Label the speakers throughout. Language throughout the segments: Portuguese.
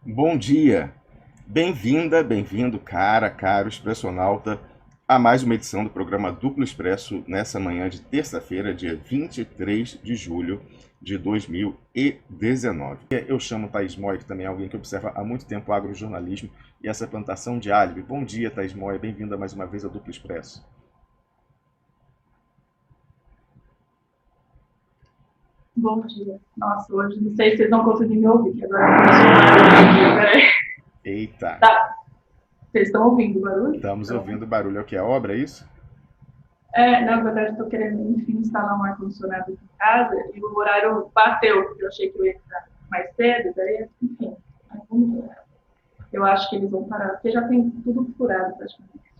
Speaker 1: Bom dia, bem-vinda, bem-vindo, caro expressionauta, a mais uma edição do programa Duplo Expresso nessa manhã de terça-feira, dia 23 de julho de 2019. Eu chamo Thaís Moy, que também é alguém que observa há muito tempo o agrojornalismo e essa plantação de alho. Bom dia, Thaís Moy, bem-vinda mais uma vez ao Duplo Expresso.
Speaker 2: Bom dia. Nossa, hoje não sei se vocês vão conseguir me ouvir, que agora começou a barulho.
Speaker 1: Eita,
Speaker 2: Tá, vocês estão ouvindo o barulho?
Speaker 1: estamos
Speaker 2: Então,
Speaker 1: ouvindo barulho. É o que? A obra, é isso?
Speaker 2: na verdade, estou querendo, enfim, instalar um ar-condicionado aqui em casa e o horário bateu, porque eu achei que eu ia entrar mais cedo, daí, enfim, vamos ver. Eu acho que eles vão parar, porque já tem tudo furado praticamente.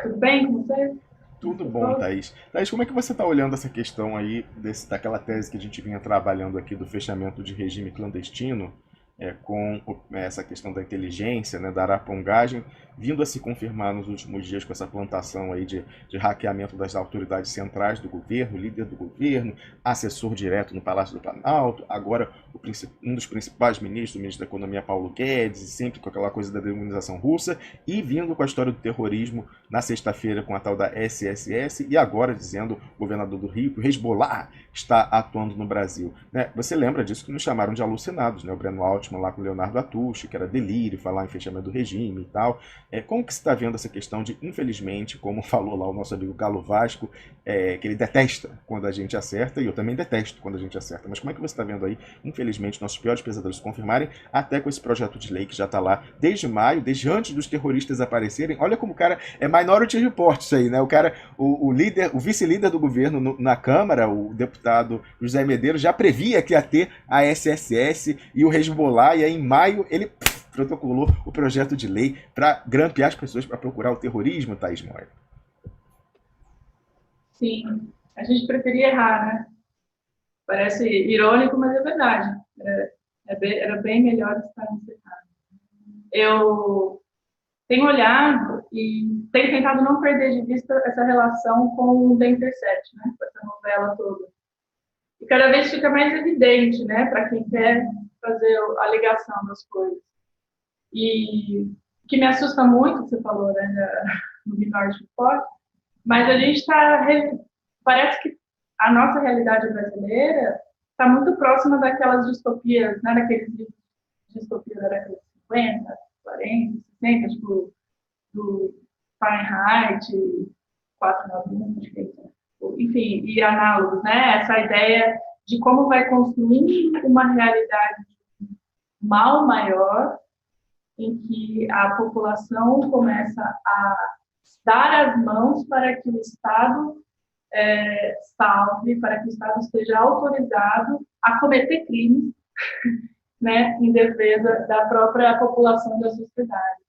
Speaker 2: Tudo bem com você?
Speaker 1: Tudo bom, Thaís. Thaís, como é que você está olhando essa questão aí daquela tese que a gente vinha trabalhando aqui do fechamento de regime clandestino, essa questão da inteligência, né, da arapongagem, vindo a se confirmar nos últimos dias com essa plantação aí de hackeamento das autoridades centrais do governo, líder do governo, assessor direto no Palácio do Planalto, agora um dos principais ministros, o ministro da Economia Paulo Guedes, sempre com aquela coisa da demonização russa, e vindo com a história do terrorismo na sexta-feira com a tal da SSS, e agora dizendo o governador do Rio que o Hezbollah está atuando no Brasil. Né? Você lembra disso que nos chamaram de alucinados, né? O Breno Altman lá com o Leonardo Atushi, que era delírio falar em fechamento do regime e tal. Como que você está vendo essa questão de, infelizmente, como falou lá o nosso amigo Galo Vasco, que ele detesta quando a gente acerta, e eu também detesto quando a gente acerta, mas como é que você está vendo aí, infelizmente, nossos piores pesadelos se confirmarem, até com esse projeto de lei que já está lá desde maio, desde antes dos terroristas aparecerem. Olha como o cara é Minority Report isso aí, né? O cara, o líder, o vice-líder do governo na Câmara, o deputado José Medeiros, já previa que ia ter a SSS e o Hezbollah, e aí em maio ele protocolou o projeto de lei para grampear as pessoas para procurar o terrorismo, Thaís Moura.
Speaker 2: Sim, a gente preferia errar, né? Parece irônico, mas é verdade. Era bem melhor estar encerrado. Eu tenho olhado e tenho tentado não perder de vista essa relação com o The Intercept, né? Com essa novela toda. E cada vez fica mais evidente, né? Para quem quer fazer a ligação das coisas. E o que me assusta muito, que você falou, né? No Minority Report, mas a gente está. Parece que a nossa realidade brasileira está muito próxima daquelas distopias, né? Daqueles distopias da década de 50, 40, 60, tipo, do Fahrenheit 491, acho que é isso. Enfim, e análogos, né? Essa ideia de como vai construindo uma realidade mal maior em que a população começa a dar as mãos para que o Estado salve, para que o Estado esteja autorizado a cometer crimes, né, em defesa da própria população da sociedade.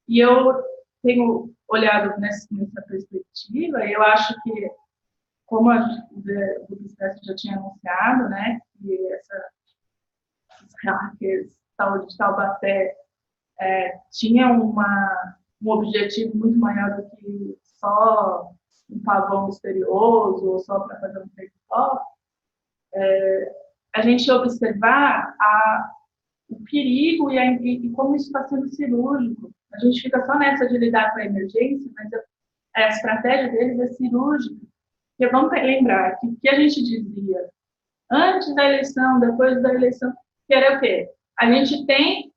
Speaker 2: E eu tenho olhado nessa perspectiva, e eu acho que, como o Duplicete já tinha anunciado, né, que esses hackers de Taubaté tinha um objetivo muito maior do que só um pavão misterioso ou só para fazer um take-off, a gente observar o perigo e como isso está sendo cirúrgico. A gente fica só nessa de lidar com a emergência, mas a estratégia deles é cirúrgica. Porque vamos lembrar que o que a gente dizia antes da eleição, depois da eleição, que era o quê? A gente tem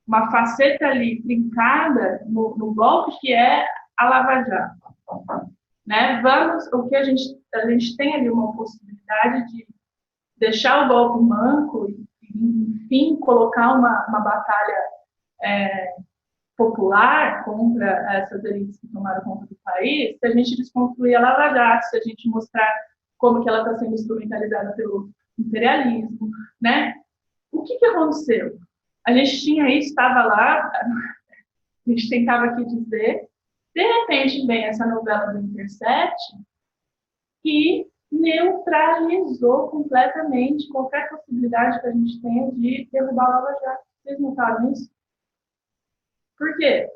Speaker 2: uma faceta ali trincada no golpe que é a Lava Jato. Né? O que a gente tem ali uma possibilidade de deixar o golpe manco e, enfim, colocar uma batalha popular contra essas elites que tomaram conta do país, se a gente desconstruir a Lava Jato, se a gente mostrar como que ela está sendo instrumentalizada pelo imperialismo, né? O que aconteceu? A gente tinha isso, estava lá, a gente tentava aqui dizer, de repente vem essa novela do Intercept que neutralizou completamente qualquer possibilidade que a gente tenha de derrubar a Lava Jato. Vocês notaram isso? Por quê?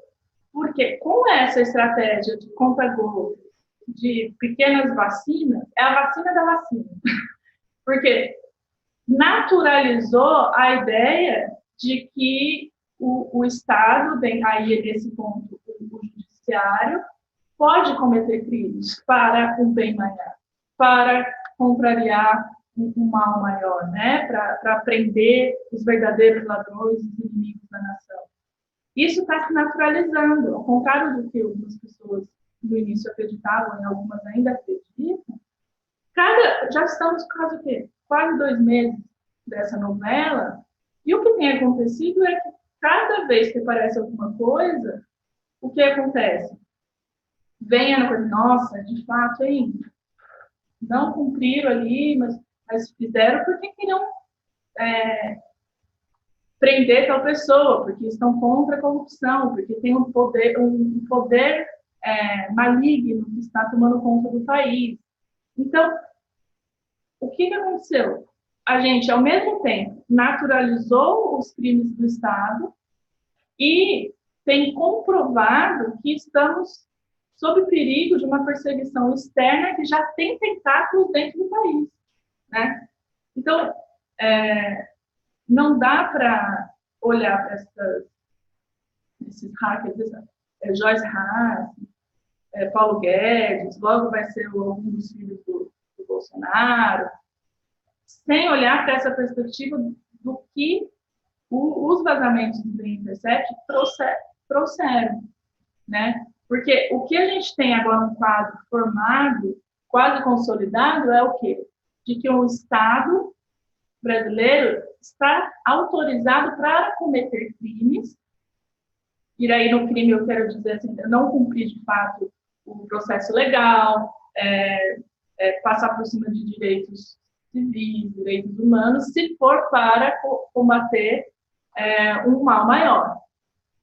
Speaker 2: Porque com essa estratégia de conta-gotas, de pequenas vacinas, é a vacina da vacina. Porque naturalizou a ideia de que o Estado, bem, aí nesse ponto, o judiciário, pode cometer crimes para um bem maior, para contrariar um mal maior, né? Para prender os verdadeiros ladrões, os inimigos da nação. Isso está se naturalizando, ao contrário do que algumas pessoas no início acreditavam, e algumas ainda acreditam. Já estamos quase 2 meses dessa novela, e o que tem acontecido é que cada vez que aparece alguma coisa, o que acontece? Vem a coisa, nossa, de fato, hein? Não cumpriram ali, mas fizeram porque queriam prender tal pessoa, porque estão contra a corrupção, porque tem um poder maligno que está tomando conta do país. Então, o que aconteceu? A gente, ao mesmo tempo, naturalizou os crimes do Estado e tem comprovado que estamos sob perigo de uma perseguição externa que já tem tentáculos dentro do país, né? Então, não dá para olhar para esses hackers, Joyce Haas, Paulo Guedes, logo vai ser algum dos filhos do Bolsonaro, sem olhar para essa perspectiva do que os vazamentos do Intercept trouxeram, né? Porque o que a gente tem agora um quadro formado, quase consolidado, é o quê? De que o Estado brasileiro está autorizado para cometer crimes, e aí no crime eu quero dizer assim, não cumprir de fato o processo legal, passar por cima de direitos civis, direitos humanos, se for para combater um mal maior,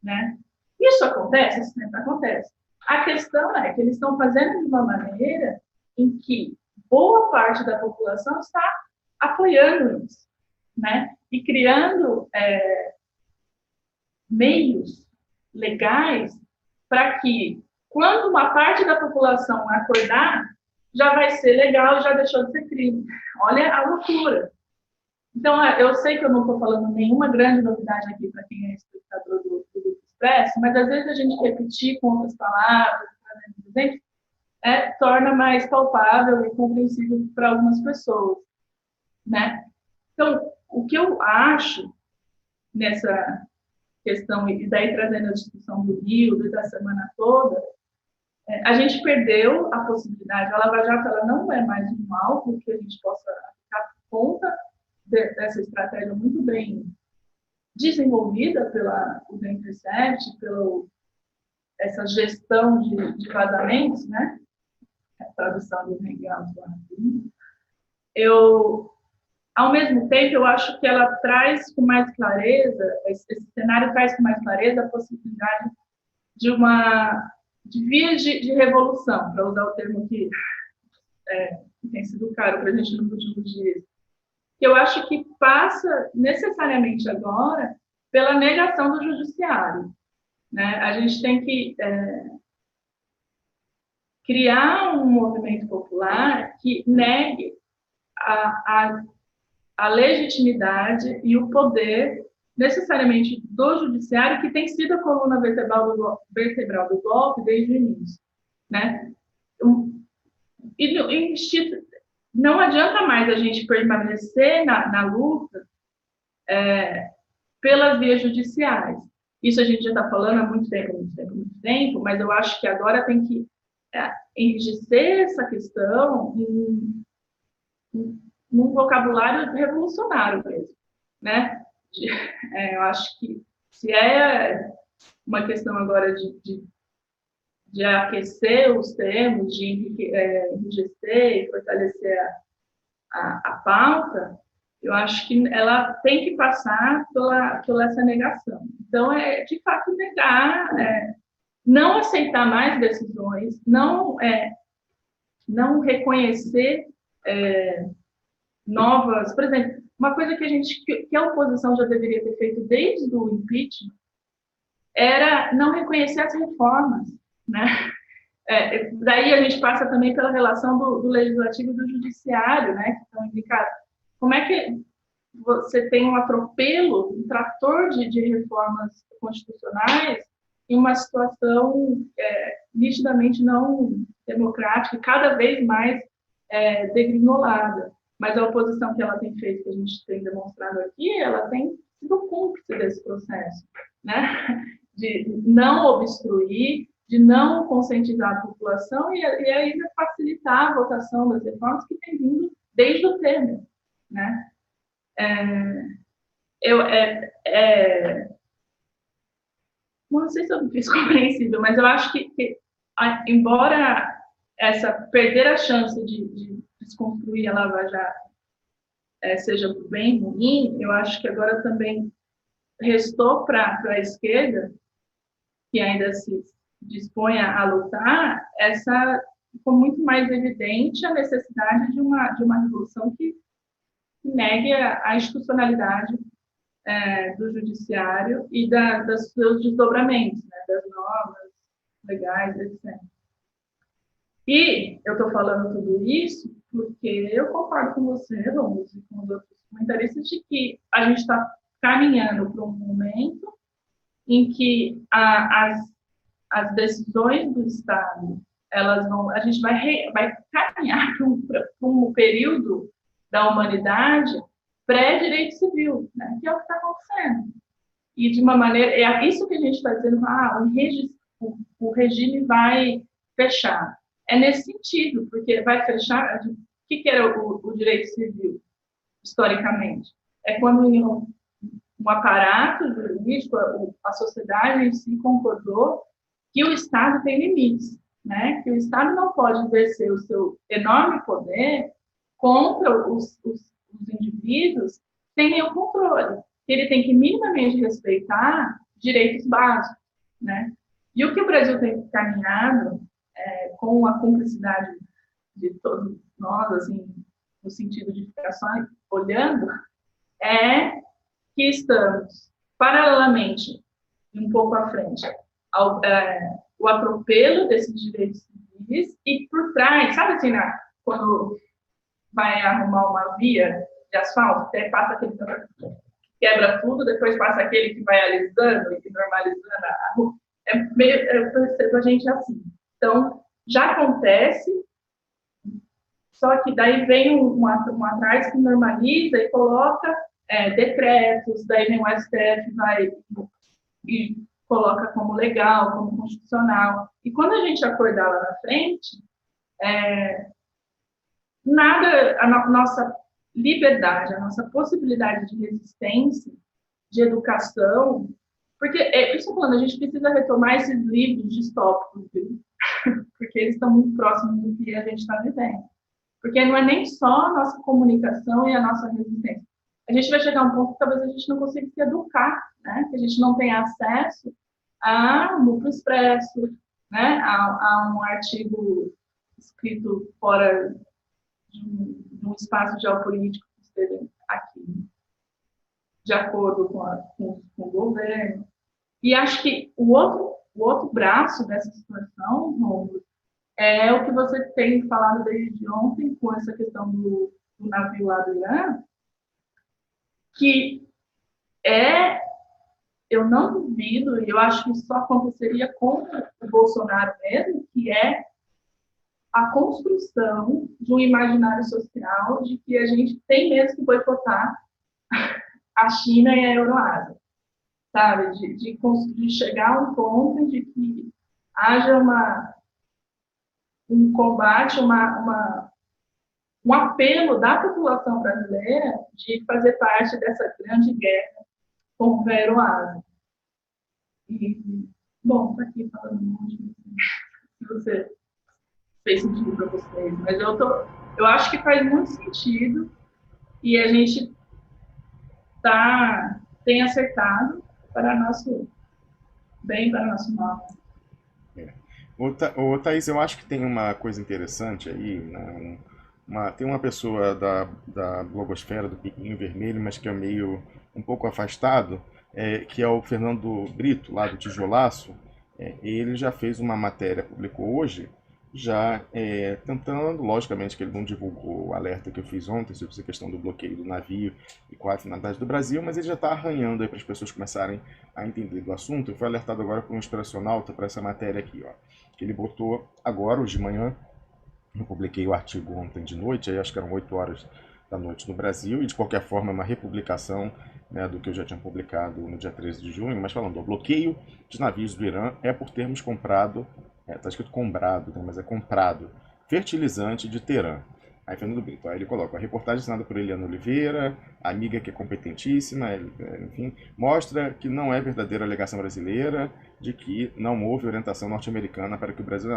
Speaker 2: né? Isso acontece? Isso sempre acontece. A questão é que eles estão fazendo de uma maneira em que boa parte da população está apoiando isso, né? E criando meios legais para que, quando uma parte da população acordar, já vai ser legal, já deixou de ser crime. Olha a loucura. Então, eu sei que eu não estou falando nenhuma grande novidade aqui para quem é espectador do Grupo Expresso, mas às vezes a gente repetir com outras palavras, exemplos, torna mais palpável e compreensível para algumas pessoas, né? Então, o que eu acho nessa questão, e daí trazendo a discussão do Rio, da semana toda, a gente perdeu a possibilidade, a Lava Jato ela não é mais um alvo que a gente possa ficar por conta dessa estratégia muito bem desenvolvida pela Intercept, pela essa gestão de vazamentos, né? A tradução do Hangout lá. Ao mesmo tempo, eu acho que ela traz com mais clareza, esse cenário traz com mais clareza a possibilidade de vias de revolução, para usar o termo que tem sido caro para a gente nos últimos dias. Que eu acho que passa necessariamente agora pela negação do judiciário, né? A gente tem que criar um movimento popular que negue a legitimidade e o poder necessariamente do judiciário, que tem sido a coluna vertebral do golpe desde o início, né? E não adianta mais a gente permanecer na luta pelas vias judiciais. Isso a gente já está falando há muito tempo, mas eu acho que agora tem que enrijecer essa questão num vocabulário revolucionário mesmo, né? Eu acho que se é uma questão agora de aquecer os termos, de enrijecer e fortalecer a pauta, eu acho que ela tem que passar pela essa negação. Então, de fato, negar, não aceitar mais decisões, não reconhecer novas... Por exemplo, uma coisa que a oposição já deveria ter feito desde o impeachment era não reconhecer as reformas, né? Daí a gente passa também pela relação do legislativo e do judiciário, né, que estão indicados. Como é que você tem um atropelo, um trator de reformas constitucionais em uma situação nitidamente não democrática, cada vez mais degringolada. Mas a oposição que ela tem feito, que a gente tem demonstrado aqui, ela tem sido cúmplice desse processo, né? De não obstruir, de não conscientizar a população e ainda facilitar a votação das reformas que tem vindo desde o Temer, né? Não sei se eu fiz compreensível, mas eu acho que embora perder a chance de desconstruir a Lava Jato seja bem ruim, eu acho que agora também restou para a esquerda, que ainda se dispõe a lutar, ficou muito mais evidente a necessidade de uma revolução que negue a institucionalidade do judiciário e dos seus desdobramentos, né, das normas legais, etc. E eu estou falando tudo isso porque eu concordo com você, Ramos, e com os outros comentaristas, de que a gente está caminhando para um momento em que as decisões do Estado, a gente vai caminhar para um período da humanidade pré-direito civil, né, que é o que está acontecendo. E de uma maneira, é isso que a gente está dizendo, o regime vai fechar. É nesse sentido, porque vai fechar. O que era o direito civil, historicamente? É quando um aparato jurídico, a sociedade em si concordou que o Estado tem limites, né? Que o Estado não pode exercer o seu enorme poder contra os indivíduos sem nenhum controle. Ele tem que minimamente respeitar direitos básicos, né? E o que o Brasil tem caminhado com a cumplicidade de todos nós, assim, no sentido de ficar só olhando, é que estamos, paralelamente, um pouco à frente, o atropelo desses direitos civis e por trás, sabe assim, quando vai arrumar uma via de asfalto, até passa aquele quebra tudo, depois passa aquele que vai alisando e normalizando a rua. Eu percebo a gente assim. Então, já acontece, só que daí vem um atrás que normaliza e coloca decretos, daí vem o STF e coloca como legal, como constitucional. E quando a gente acordar lá na frente, a nossa liberdade, a nossa possibilidade de resistência, de educação, porque, por isso eu falando, a gente precisa retomar esses livros distópicos, viu? Porque eles estão muito próximos do que a gente está vivendo. Porque não é nem só a nossa comunicação e a nossa resistência. A gente vai chegar a um ponto que talvez a gente não consiga se educar, né? Que a gente não tenha acesso a Núcleo Expresso, né? A um artigo escrito fora de um espaço geopolítico que esteja aqui, de acordo com o governo. E acho que o outro braço dessa situação, Romulo, é o que você tem falado desde ontem com essa questão do navio lá do Irã, que eu não duvido, e eu acho que isso só aconteceria com o Bolsonaro mesmo, que é a construção de um imaginário social de que a gente tem mesmo que boicotar a China e a Euroásia, sabe? De chegar a um ponto de que haja um combate, um apelo da população brasileira de fazer parte dessa grande guerra contra a Euroásia. E, bom, estou aqui falando um monte de se você fez sentido para vocês, mas eu acho que faz muito sentido e a gente tem acertado para nosso bem, para nosso mal.
Speaker 1: Ô, Thaís, eu acho que tem uma coisa interessante aí, né? Tem uma pessoa da blogosfera, do Piquinho Vermelho, mas que é meio um pouco afastado, que é o Fernando Brito, lá do Tijolaço. Ele já fez uma matéria, publicou hoje, já tentando, logicamente que ele não divulgou o alerta que eu fiz ontem sobre essa questão do bloqueio do navio e qual é a finalidade do Brasil, mas ele já está arranhando aí para as pessoas começarem a entender do assunto. Eu fui alertado agora por um expressionauta para essa matéria aqui, ó, que ele botou agora, hoje de manhã. Eu publiquei o artigo ontem de noite, aí acho que eram 8 horas da noite no Brasil, e de qualquer forma é uma republicação, né, do que eu já tinha publicado no dia 13 de junho, mas falando, o bloqueio de navios do Irã é por termos comprado, está escrito comprado, né, mas é comprado, fertilizante de Teherã. Aí Fernando Brito, aí ele coloca a reportagem assinada por Eliana Oliveira, amiga que é competentíssima, enfim, mostra que não é verdadeira alegação brasileira de que não houve orientação norte-americana para que o Brasil...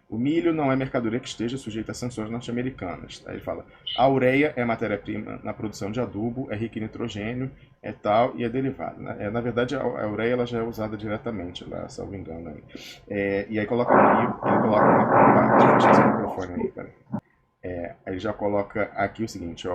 Speaker 1: O milho não é mercadoria que esteja sujeita a sanções norte-americanas. Aí ele fala, a ureia é matéria-prima na produção de adubo, é rica em nitrogênio, é tal e é derivado. Né? Na verdade, a ureia ela já é usada diretamente lá, salvo engano. Aí. E aí coloca milho, ele coloca uma... Opa, deixa eu fechar esse microfone aí, peraí. Aí já coloca aqui o seguinte,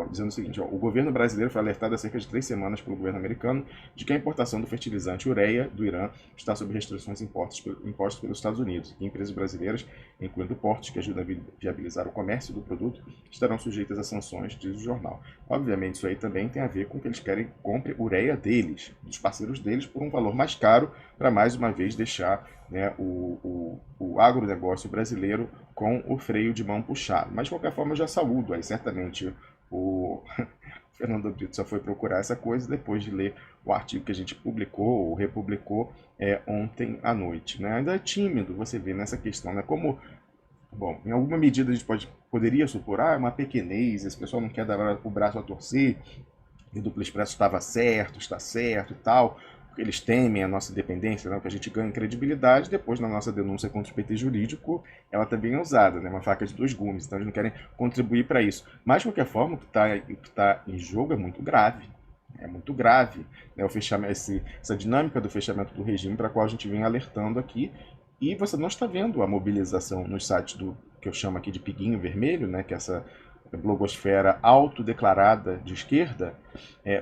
Speaker 1: dizendo o seguinte, o governo brasileiro foi alertado há cerca de 3 semanas pelo governo americano de que a importação do fertilizante ureia do Irã está sob restrições impostas pelos Estados Unidos, e empresas brasileiras, incluindo portos que ajudam a viabilizar o comércio do produto, estarão sujeitas a sanções, diz o jornal. Obviamente isso aí também tem a ver com que eles querem compre ureia deles, dos parceiros deles, por um valor mais caro, para mais uma vez deixar, né, o agronegócio brasileiro com o freio de mão puxado. Mas de qualquer forma eu já saúdo aí, certamente o Fernando Brito só foi procurar essa coisa depois de ler o artigo que a gente publicou ou republicou ontem à noite. Né? Ainda é tímido você vê nessa questão, né? Como, bom, em alguma medida a gente poderia supor, é uma pequenez, esse pessoal não quer dar o braço a torcer, e o Duplo Expresso estava certo, está certo e tal, porque eles temem a nossa independência, né? Que a gente ganhe credibilidade, depois na nossa denúncia contra o PT jurídico, ela também é usada, né? Uma faca de dois gumes, então eles não querem contribuir para isso. Mas, de qualquer forma, o que está em jogo é muito grave. É muito grave, né, essa dinâmica do fechamento do regime para a qual a gente vem alertando aqui. E você não está vendo a mobilização nos sites do que eu chamo aqui de Piguinho Vermelho, né, que é essa blogosfera autodeclarada de esquerda,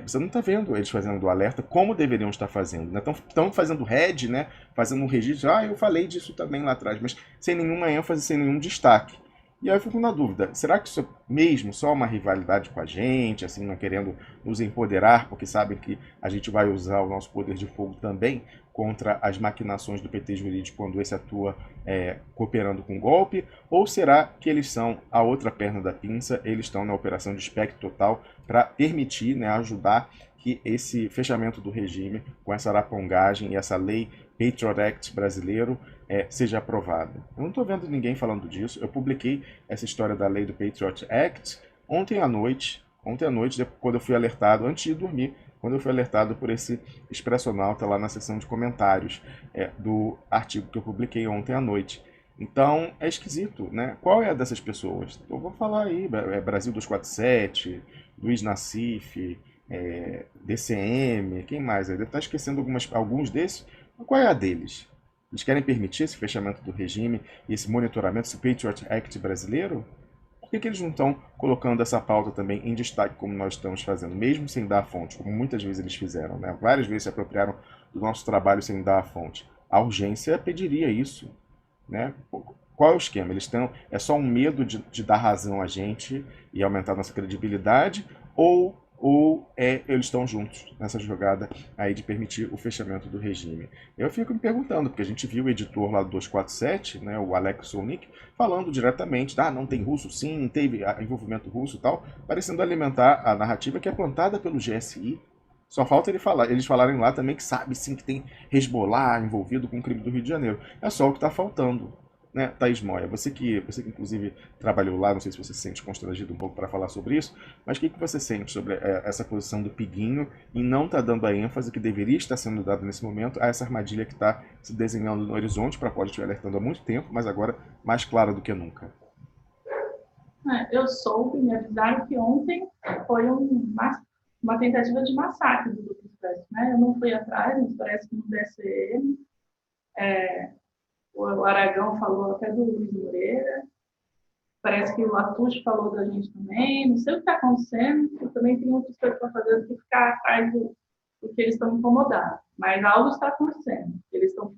Speaker 1: você não está vendo eles fazendo o alerta como deveriam estar fazendo. Né? Estão fazendo head, né? Fazendo um registro, eu falei disso também lá atrás, mas sem nenhuma ênfase, sem nenhum destaque. E aí eu fico na dúvida, será que isso é mesmo só uma rivalidade com a gente, assim, não querendo nos empoderar, porque sabem que a gente vai usar o nosso poder de fogo também contra as maquinações do PT jurídico quando esse atua cooperando com o golpe? Ou será que eles são a outra perna da pinça, eles estão na operação de espectro total para permitir, né, ajudar que esse fechamento do regime com essa arapongagem e essa lei Patriot Act brasileiro seja aprovada? Eu não estou vendo ninguém falando disso. Eu publiquei essa história da lei do Patriot Act ontem à noite, quando eu fui alertado, antes de dormir, quando eu fui alertado por esse expressionauta lá na seção de comentários do artigo que eu publiquei ontem à noite. Então, é esquisito, né? Qual é a dessas pessoas? Eu vou falar aí, Brasil 247, Luiz Nassif, DCM, quem mais? Deve estar esquecendo alguns desses. Mas qual é a deles? Eles querem permitir esse fechamento do regime e esse monitoramento, esse Patriot Act brasileiro? Por que eles não estão colocando essa pauta também em destaque como nós estamos fazendo, mesmo sem dar a fonte, como muitas vezes eles fizeram, né? Várias vezes se apropriaram do nosso trabalho sem dar a fonte. A urgência pediria isso, né? Qual é o esquema? Eles têm, é só um medo de dar razão a gente e aumentar nossa credibilidade, ou eles estão juntos nessa jogada aí de permitir o fechamento do regime? Eu fico me perguntando, porque a gente viu o editor lá do 247, né, o Alex Solnick, falando diretamente, não tem russo sim, teve envolvimento russo e tal, parecendo alimentar a narrativa que é plantada pelo GSI. Só falta eles falarem lá também que sabe sim que tem Hezbollah envolvido com o crime do Rio de Janeiro. É só o que está faltando. Né, Thaís Moia, você que inclusive trabalhou lá, não sei se você se sente constrangido um pouco para falar sobre isso, mas o que você sente sobre essa posição do Piguinho em não estar dando a ênfase que deveria estar sendo dada nesse momento a essa armadilha que está se desenhando no horizonte, para a qual a gente vem alertando há muito tempo, mas agora mais clara do que nunca?
Speaker 2: Eu soube, me avisaram que ontem foi uma tentativa de massacre do Grupo Expresso. Né? Eu não fui atrás, mas parece que no DSM. O Aragão falou até do Luiz Moreira. Parece que o Latouche falou da gente também. Não sei o que está acontecendo. Eu também tenho outras coisas para fazer do que ficar atrás do que eles estão incomodados. Mas algo está acontecendo. Eles estão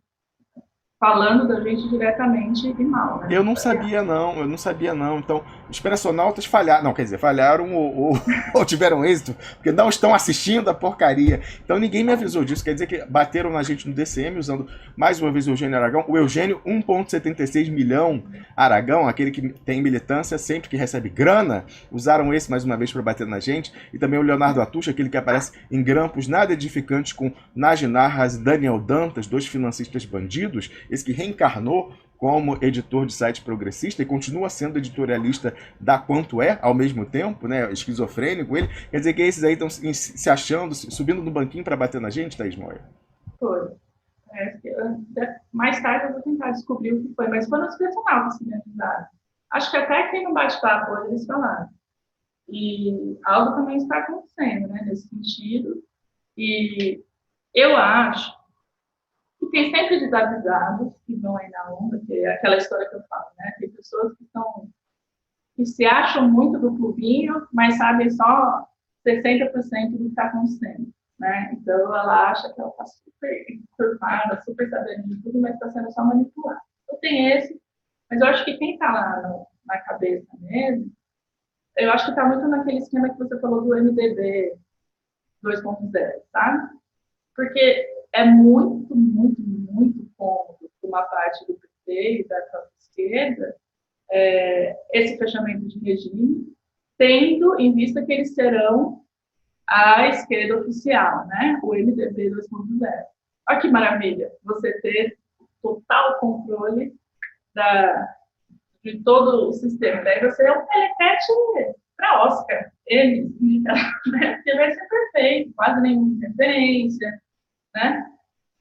Speaker 2: falando da gente diretamente e mal, né?
Speaker 1: Eu não sabia não, eu não sabia não. Então, os personautas falharam, não, quer dizer, falharam ou tiveram êxito, porque não estão assistindo a porcaria. Então ninguém me avisou disso, quer dizer que bateram na gente no DCM usando mais uma vez o Eugênio Aragão. O Eugênio 1,76 milhão Aragão, aquele que tem militância sempre que recebe grana, usaram esse mais uma vez para bater na gente. E também o Leonardo Atucha, aquele que aparece em grampos nada edificantes com Najinarras e Daniel Dantas, dois financistas bandidos, esse que reencarnou como editor de site progressista e continua sendo editorialista da Quanto É, ao mesmo tempo, né, esquizofrênico ele. Quer dizer que esses aí estão se achando, subindo no banquinho para bater na gente, Thaís Moia?
Speaker 2: Foi. Mais tarde eu vou tentar descobrir o que foi, mas foram os personagens que me avisaram. Acho que até quem no bate-papo hoje eles falaram. E algo também está acontecendo, né, nesse sentido. E eu acho que tem sempre desavisados que vão aí na onda, que é aquela história que eu falo, né? Tem pessoas que se acham muito do clubinho, mas sabem só 60% do que está acontecendo, né? Então ela acha que ela está super informada, super sabendo de tudo, mas está sendo só manipulada. Então tem esse, mas eu acho que quem está lá na cabeça mesmo, eu acho que está muito naquele esquema que você falou do MDB 2.0, sabe? Porque é muito, muito, muito cômodo para uma parte do PT e da própria esquerda esse fechamento de regime, tendo em vista que eles serão a esquerda oficial, né? O MDB 2.0. Olha que maravilha, você ter total controle de todo o sistema. Daí você é um pelequete para Oscar. Ele, né? Porque vai ser perfeito, quase nenhuma interferência, né?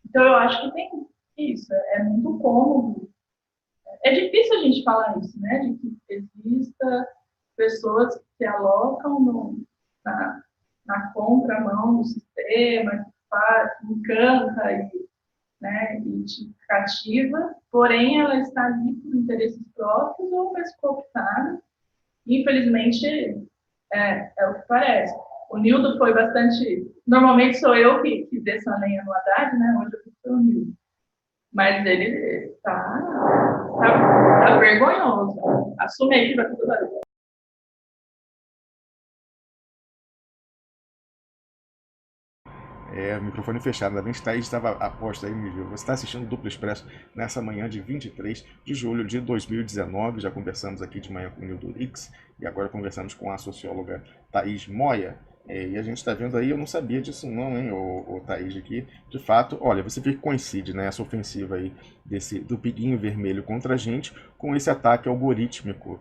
Speaker 2: Então, eu acho que tem isso, é muito cômodo. É difícil a gente falar isso, né? De que exista pessoas que se alocam na contramão do sistema, que encanta e te cativa, porém ela está ali por interesses próprios ou mais cooptada. Infelizmente, é o que parece. O Nildo foi bastante. Normalmente sou eu que desço a lenha no Haddad, né? Hoje eu fui o Nildo. Mas ele tá vergonhoso. Assume aí que vai tudo bem.
Speaker 1: O microfone fechado, ainda bem que Thaís estava aposta aí no vídeo. Você está assistindo o Duplo Expresso nessa manhã de 23 de julho de 2019. Já conversamos aqui de manhã com o Nildo Rix e agora conversamos com a socióloga Thaís Moia. E a gente está vendo aí, eu não sabia disso não, hein, o Thaís aqui. De fato, olha, você vê que coincide, né, essa ofensiva aí do Piguinho Vermelho contra a gente com esse ataque algorítmico,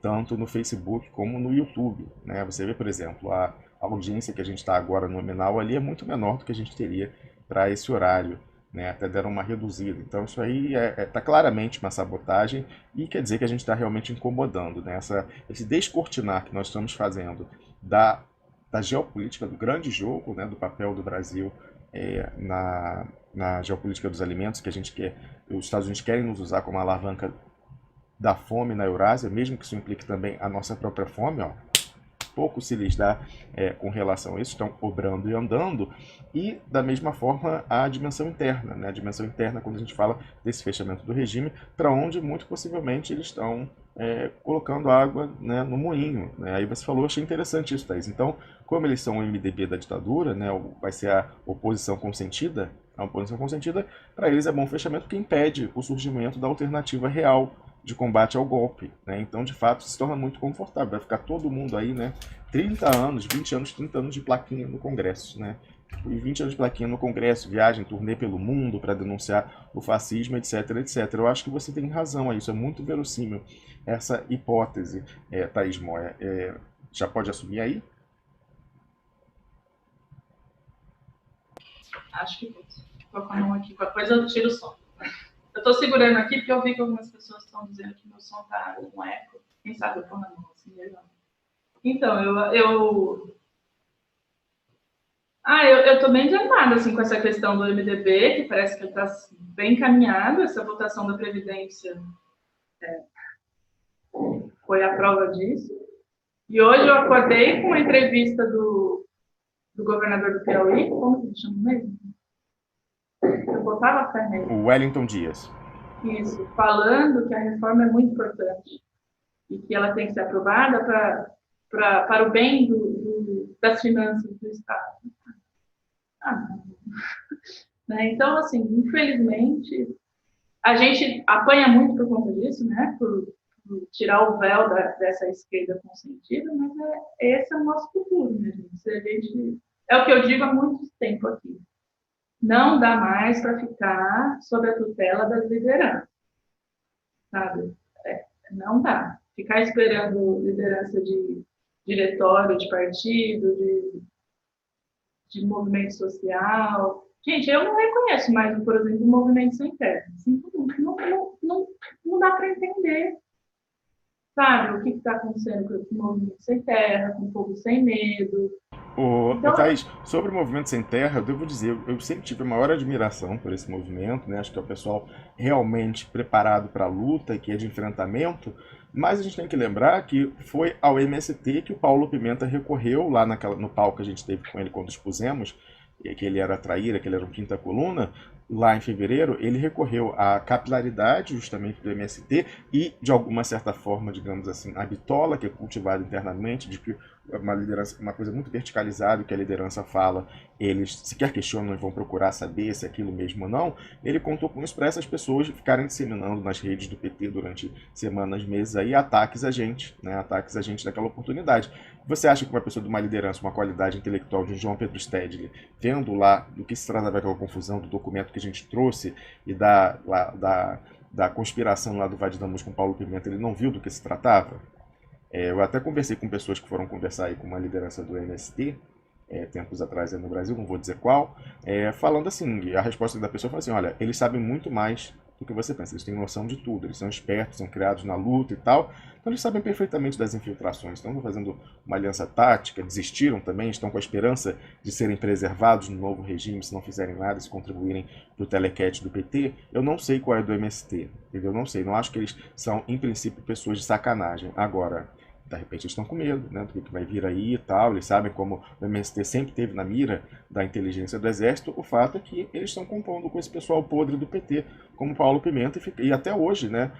Speaker 1: tanto no Facebook como no YouTube, né? Você vê, por exemplo, a audiência que a gente está agora nominal ali é muito menor do que a gente teria para esse horário, né? Até deram uma reduzida. Então isso aí está claramente uma sabotagem e quer dizer que a gente está realmente incomodando, né? Esse descortinar que nós estamos fazendo da geopolítica, do grande jogo, né? Do papel do Brasil na geopolítica dos alimentos, que os Estados Unidos querem nos usar como alavanca da fome na Eurásia, mesmo que isso implique também a nossa própria fome, ó. Pouco se lhes dá com relação a isso, estão obrando e andando, e da mesma forma a dimensão interna, né? A dimensão interna quando a gente fala desse fechamento do regime, para onde muito possivelmente eles estão colocando água, né, no moinho, né? Aí você falou, achei interessante isso, Thaís. Então, como eles são o MDB da ditadura, né, vai ser a oposição consentida, para eles é bom fechamento porque impede o surgimento da alternativa real de combate ao golpe, né? Então, de fato, se torna muito confortável. Vai ficar todo mundo aí, né? 30 anos, 20 anos, 30 anos de plaquinha no Congresso, né? E 20 anos de plaquinha no Congresso, viagem, turnê pelo mundo para denunciar o fascismo, etc, etc. Eu acho que você tem razão aí, isso é muito verossímil, essa hipótese, Thaís Moia. Já pode assumir aí?
Speaker 2: Acho que vou com a mão aqui. Qualquer coisa eu tiro o som. Eu estou segurando aqui porque eu vi que algumas pessoas estão dizendo que meu som está com eco. Quem sabe eu ponho na mão assim, melhor. Então, eu estou bem desanimada assim, com essa questão do MDB, que parece que ele está bem encaminhado. Essa votação da Previdência foi a prova disso. E hoje eu acordei com uma entrevista do governador do Piauí, como que ele chama mesmo? botava fé nele.
Speaker 1: O Wellington Dias.
Speaker 2: Isso, falando que a reforma é muito importante e que ela tem que ser aprovada para o bem das finanças do Estado. Não. Né? Então, assim, infelizmente, a gente apanha muito por conta disso, né? Por tirar o véu dessa esquerda consentida, mas esse é o nosso futuro, né, gente? Se a gente, é o que eu digo há muito tempo aqui. Não dá mais para ficar sob a tutela das lideranças, sabe? Não dá. Ficar esperando liderança de diretório, de partido, de movimento social. Gente, eu não reconheço mais, por exemplo, o movimento sem terra. Assim, não dá para entender, sabe, o que está acontecendo com o movimento sem terra, com o povo sem medo.
Speaker 1: Ô, Thaís, sobre o Movimento Sem Terra, eu devo dizer, eu sempre tive a maior admiração por esse movimento, né? Acho que é o pessoal realmente preparado para a luta, que é de enfrentamento, mas a gente tem que lembrar que foi ao MST que o Paulo Pimenta recorreu lá no palco que a gente teve com ele quando expusemos, que ele era a traíra, que ele era o quinta coluna, lá em fevereiro, ele recorreu à capilaridade justamente do MST e, de alguma certa forma, digamos assim, a bitola que é cultivada internamente, de que uma liderança, uma coisa muito verticalizada, o que a liderança fala, eles sequer questionam e vão procurar saber se é aquilo mesmo ou não. Ele contou com isso para essas pessoas ficarem disseminando nas redes do PT durante semanas, meses aí, ataques a gente, né? Ataques a gente daquela oportunidade. Você acha que uma pessoa de uma liderança, uma qualidade intelectual de um João Pedro Stedley, vendo lá do que se tratava aquela confusão, do documento que a gente trouxe e da conspiração lá do Vadidamus com Paulo Pimenta, ele não viu do que se tratava? Eu até conversei com pessoas que foram conversar aí com uma liderança do MST, tempos atrás aí no Brasil, não vou dizer qual, falando assim, a resposta da pessoa foi assim, olha, eles sabem muito mais do que você pensa, eles têm noção de tudo, eles são espertos, são criados na luta e tal, então eles sabem perfeitamente das infiltrações, estão fazendo uma aliança tática, desistiram também, estão com a esperança de serem preservados no novo regime se não fizerem nada, se contribuírem para o telequete do PT. Eu não sei qual é do MST, entendeu? Não sei, não acho que eles são, em princípio, pessoas de sacanagem. Agora, de repente eles estão com medo, né, do que vai vir aí e tal, eles sabem como o MST sempre teve na mira da inteligência do Exército, o fato é que eles estão compondo com esse pessoal podre do PT, como Paulo Pimenta, e até hoje, né,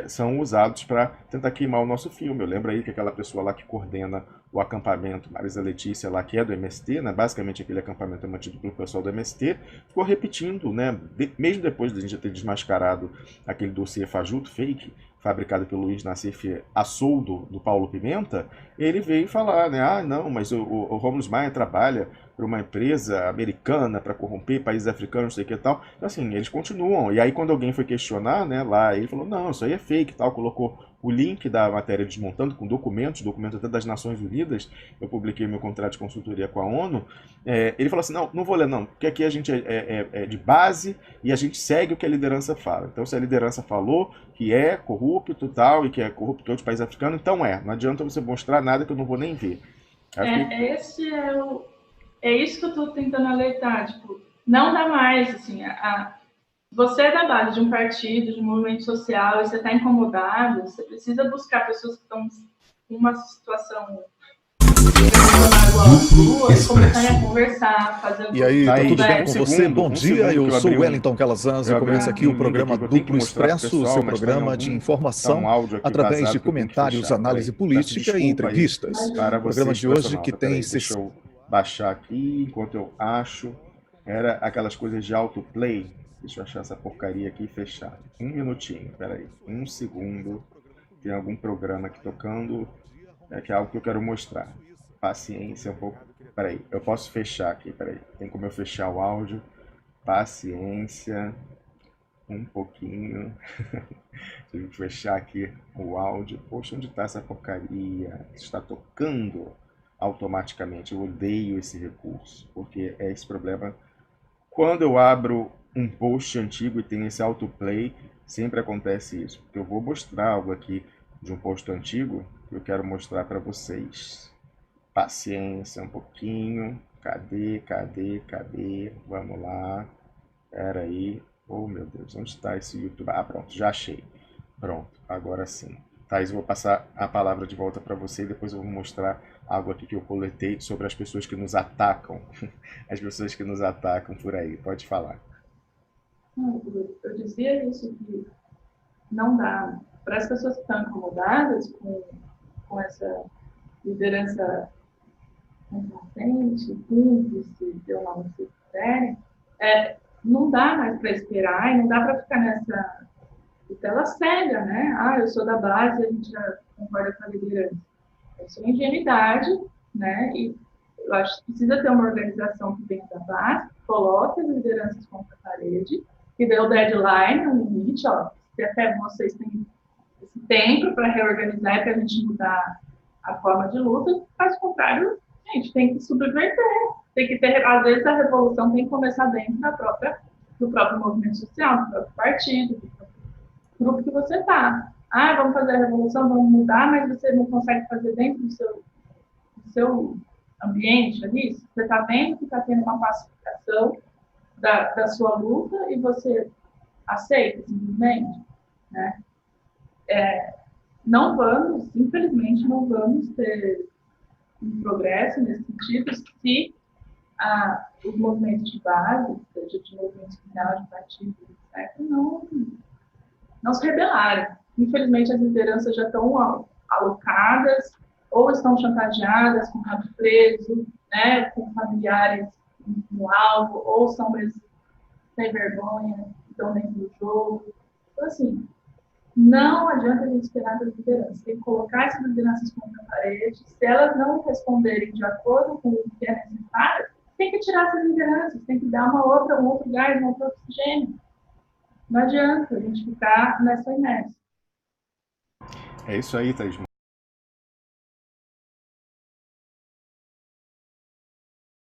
Speaker 1: são usados para tentar queimar o nosso filme. Eu lembro aí que aquela pessoa lá que coordena o acampamento, Marisa Letícia lá, que é do MST, né, basicamente aquele acampamento é mantido pelo pessoal do MST, ficou repetindo, né, mesmo depois de a gente ter desmascarado aquele dossiê fajuto, fake, fabricado pelo Luiz Nassif a soldo do Paulo Pimenta, ele veio falar, né, não, mas o Romulus Maia trabalha para uma empresa americana para corromper países africanos, não sei o que e tal. Então, assim, eles continuam. E aí, quando alguém foi questionar, né, lá, ele falou, não, isso aí é fake e tal, colocou o link da matéria desmontando com documentos até das Nações Unidas, eu publiquei meu contrato de consultoria com a ONU, ele falou assim, não vou ler não, porque aqui a gente é de base e a gente segue o que a liderança fala. Então se a liderança falou que é corrupto e tal, e que é corrupto em outros países africanos, então não adianta você mostrar nada que eu não vou nem ver.
Speaker 2: É isso que eu estou tentando alertar, tipo, não dá mais, assim, você é da base de um partido, de um movimento social, e você está incomodado, você precisa buscar pessoas que estão em uma situação e começarem a conversar, fazer...
Speaker 3: E aí, tá tudo bem com você? Bom dia, eu sou o Wellington Calazans e começa aqui o programa Duplo Expresso, seu programa de informação através de comentários, análise política e entrevistas. O programa de hoje que tem...
Speaker 1: Deixa eu baixar aqui, enquanto eu acho, era aquelas coisas de autoplay. Deixa eu achar essa porcaria aqui e fechar. Um minutinho, peraí. Um segundo. Tem algum programa aqui tocando. Que é algo que eu quero mostrar. Paciência um pouco. Peraí, eu posso fechar aqui, peraí. Tem como eu fechar o áudio. Paciência. Um pouquinho. Tive que fechar aqui o áudio. Poxa, onde está essa porcaria? Está tocando automaticamente. Eu odeio esse recurso. Porque é esse problema. Quando eu abro um post antigo e tem esse autoplay, sempre acontece isso. Porque eu vou mostrar algo aqui de um post antigo que eu quero mostrar para vocês. Paciência um pouquinho. Cadê? Vamos lá. Pera aí. Oh, meu Deus, onde está esse YouTube? Ah, pronto, já achei. Pronto, agora sim. Thaís, eu vou passar a palavra de volta para você e depois eu vou mostrar algo aqui que eu coletei sobre as pessoas que nos atacam. As pessoas que nos atacam por aí. Pode falar.
Speaker 2: Eu dizia isso, que não dá. Para as pessoas que estão incomodadas com essa liderança complacente, cúmplice, pelo nome que vocês quiserem, não dá mais para esperar e não dá para ficar nessa tela cega, né? Ah, eu sou da base, a gente já concorda com a liderança. Isso é ingenuidade, né? E eu acho que precisa ter uma organização que vem da base, que coloque as lideranças contra a parede, que dê o deadline, o limite, ó, se até vocês têm esse tempo para reorganizar e para a gente mudar a forma de luta, caso contrário, a gente tem que subverter, tem que ter, às vezes a revolução tem que começar dentro do próprio movimento social, do próprio partido, do próprio grupo que você está. Ah, vamos fazer a revolução, vamos mudar, mas você não consegue fazer dentro do seu ambiente ali. Você está vendo que está tendo uma pacificação da sua luta e você aceita simplesmente, né? Não vamos, infelizmente, não vamos ter um progresso nesse sentido se os movimentos de base, seja de movimento social, de partido, etc., não se rebelarem. Infelizmente, as lideranças já estão alocadas, ou estão chantageadas com cabo preso, né, com familiares no alvo, ou são sem vergonha, estão dentro do jogo. Então, assim, não adianta a gente esperar das lideranças. Tem que colocar essas lideranças contra a parede. Se elas não responderem de acordo com o que é necessário, tem que tirar essas lideranças, tem que dar um outro gás, um outro oxigênio. Não adianta a gente ficar nessa inércia.
Speaker 1: É isso aí, Thaís.